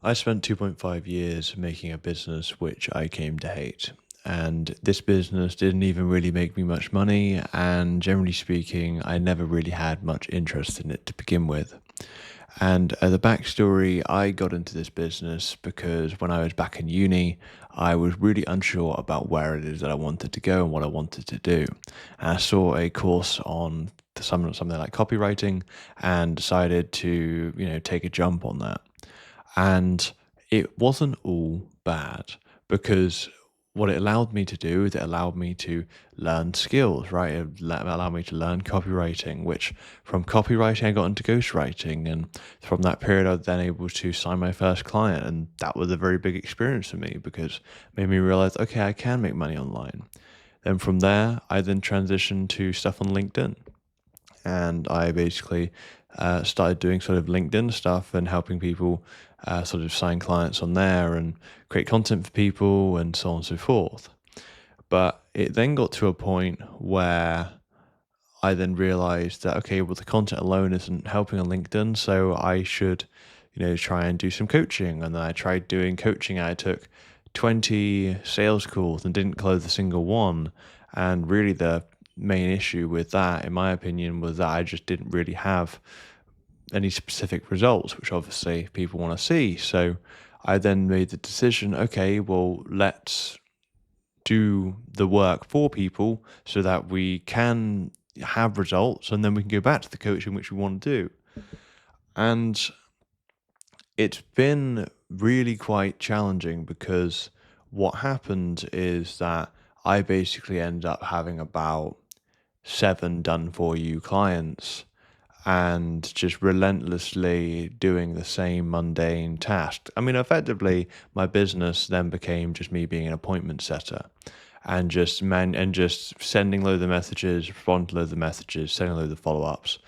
I spent 2.5 years making a business which I came to hate. And this business didn't even really make me much money. And generally speaking, I never really had much interest in it to begin with. And the backstory, I got into this business because when I was back in uni, I was really unsure about where it is that I wanted to go and what I wanted to do. And I saw a course on something like copywriting and decided to, take a jump on that. And it wasn't all bad because what it allowed me to do is it allowed me to learn skills, right? Allowed me to learn copywriting, which from copywriting I got into ghostwriting. And from that period, I was then able to sign my first client. And that was a very big experience for me because it made me realize, okay, I can make money online. Then from there, I then transitioned to stuff on LinkedIn and I basically started doing sort of LinkedIn stuff and helping people sort of sign clients on there and create content for people and so on and so forth. But it then got to a point where I then realized that, okay, well, the content alone isn't helping on LinkedIn, so I should, try and do some coaching. And then I tried doing coaching. I took 20 sales calls and didn't close a single one. And really, the main issue with that, in my opinion, was that I just didn't really have any specific results, which obviously people want to see. So I then made the decision, okay, well, let's do the work for people so that we can have results and then we can go back to the coaching which we want to do. And it's been really quite challenging because what happened is that I basically ended up having about 7 done for you clients and just relentlessly doing the same mundane task. I mean, effectively, my business then became just me being an appointment setter and just sending loads of messages, responding to loads of messages, sending loads of follow-ups.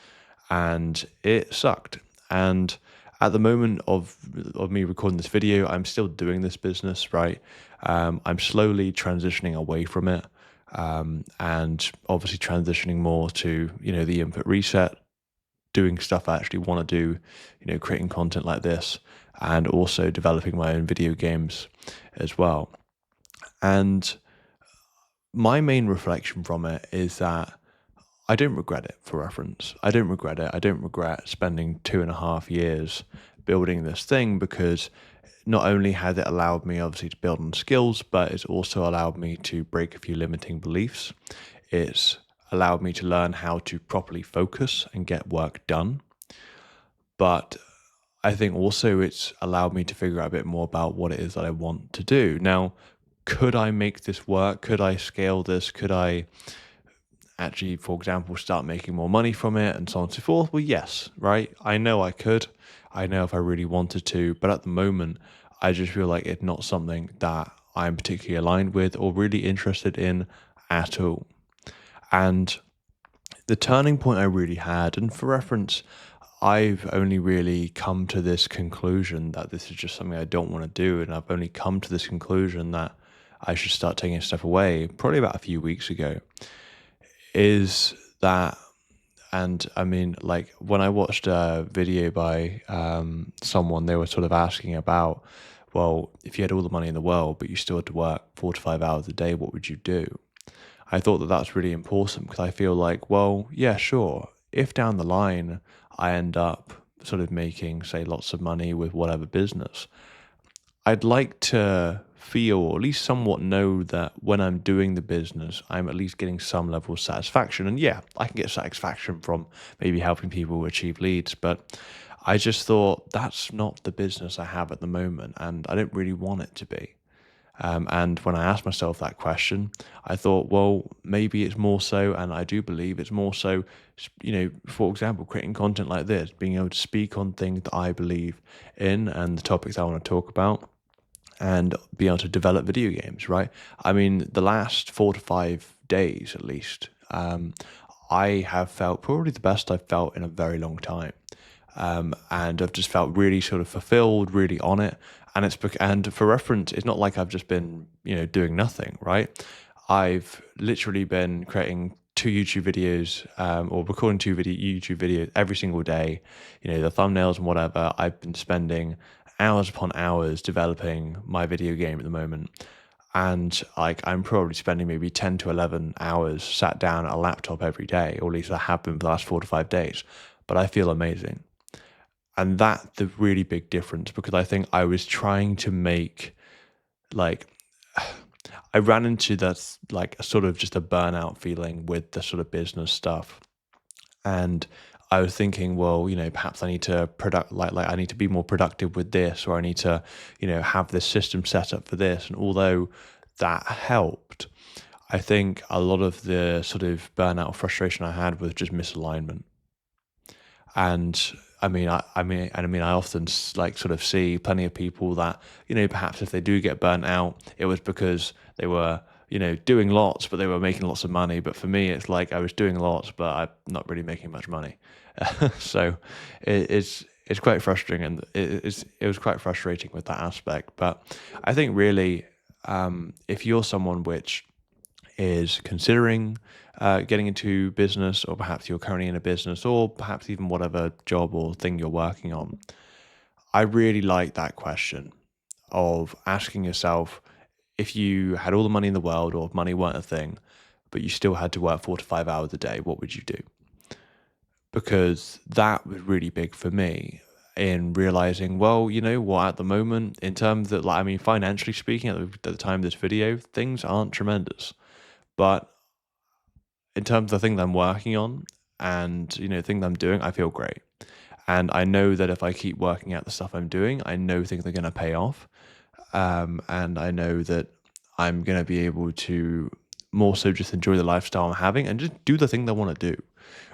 And it sucked. And at the moment of me recording this video, I'm still doing this business, right? I'm slowly transitioning away from it. And obviously transitioning more to, the input reset, doing stuff I actually want to do, creating content like this, and also developing my own video games as well. And my main reflection from it is that I don't regret it, for reference. I don't regret it. I don't regret spending 2.5 years building this thing because not only has it allowed me obviously to build on skills, but it's also allowed me to break a few limiting beliefs. It's allowed me to learn how to properly focus and get work done. But I think also it's allowed me to figure out a bit more about what it is that I want to do. Now, could I make this work? Could I scale this? Could I actually, for example, start making more money from it and so on and so forth? Well, yes, right? I know I could. I know if I really wanted to, but at the moment, I just feel like it's not something that I'm particularly aligned with or really interested in at all. And the turning point I really had, and for reference, I've only really come to this conclusion that this is just something I don't want to do. And I've only come to this conclusion that I should start taking a step away probably about a few weeks ago. Is that, and I mean, like when I watched a video by someone, they were sort of asking about, well, if you had all the money in the world, but you still had to work 4 to 5 hours a day, what would you do? I thought that that's really important because I feel like, well, yeah, sure. If down the line I end up sort of making, say, lots of money with whatever business, I'd like to feel, or at least somewhat know that when I'm doing the business, I'm at least getting some level of satisfaction. And yeah, I can get satisfaction from maybe helping people achieve leads, but I just thought that's not the business I have at the moment, and I don't really want it to be. And when I asked myself that question, I thought, well, maybe it's more so, and I do believe it's more so, for example, creating content like this, being able to speak on things that I believe in and the topics I want to talk about, and be able to develop video games, right? I mean, the last 4 to 5 days at least, I have felt probably the best I've felt in a very long time. And I've just felt really sort of fulfilled, really on it. And for reference, it's not like I've just been, doing nothing, right? I've literally been creating 2 YouTube videos, or recording YouTube videos every single day. The thumbnails and whatever. I've been spending hours upon hours developing my video game at the moment. And like I'm probably spending maybe 10 to 11 hours sat down at a laptop every day, or at least I have been for the last 4 to 5 days. But I feel amazing. And that's the really big difference, because I think I was trying to make like I ran into that like a sort of just a burnout feeling with the sort of business stuff. And I was thinking, well, perhaps I need to like I need to be more productive with this, or I need to, have this system set up for this. And although that helped, I think a lot of the sort of burnout or frustration I had was just misalignment. And I often like sort of see plenty of people that, perhaps if they do get burnt out, it was because they were, doing lots, but they were making lots of money. But for me, it's like I was doing lots, but I'm not really making much money. So it's quite frustrating, and it was quite frustrating with that aspect. But I think really, if you're someone which is considering getting into business, or perhaps you're currently in a business, or perhaps even whatever job or thing you're working on, I really like that question of asking yourself, if you had all the money in the world, or if money weren't a thing, but you still had to work 4 to 5 hours a day, what would you do? Because that was really big for me in realizing, well, you know what, at the moment, in terms of, like, I mean, financially speaking, at the time of this video, things aren't tremendous. But in terms of the thing that I'm working on, and thing that I'm doing, I feel great. And I know that if I keep working at the stuff I'm doing, I know things are going to pay off. And I know that I'm going to be able to more so just enjoy the lifestyle I'm having and just do the thing that I want to do,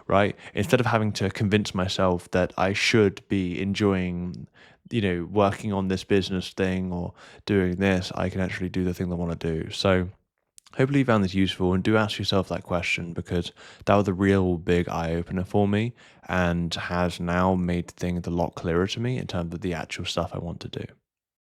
right? Instead of having to convince myself that I should be enjoying, working on this business thing or doing this, I can actually do the thing that I want to do. So hopefully you found this useful, and do ask yourself that question, because that was a real big eye opener for me, and has now made things a lot clearer to me in terms of the actual stuff I want to do.